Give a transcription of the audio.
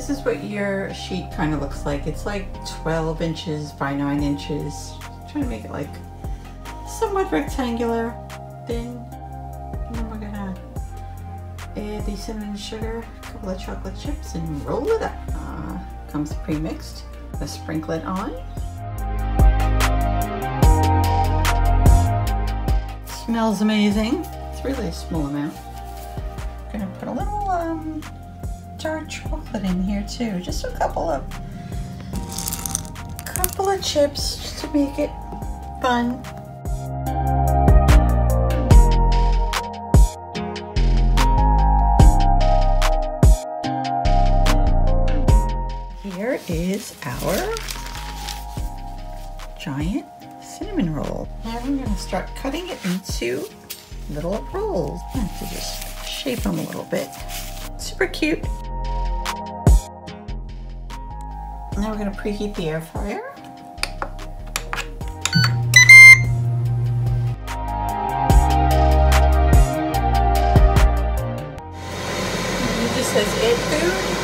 this is what your sheet kind of looks like. It's like 12 inches by 9 inches. I'm trying to make it like somewhat rectangular, thin. And then we're gonna add the cinnamon sugar, a couple of chocolate chips, and roll it up. Comes pre-mixed. Let's sprinkle it on. Smells amazing. It's really a small amount. I'm gonna put a little dark chocolate in here too. Just a couple of chips just to make it fun. Here is our giant cinnamon roll. Now I'm going to start cutting it into little rolls. I have to just shape them a little bit. Super cute. Now we're going to preheat the air fryer. It just says add food.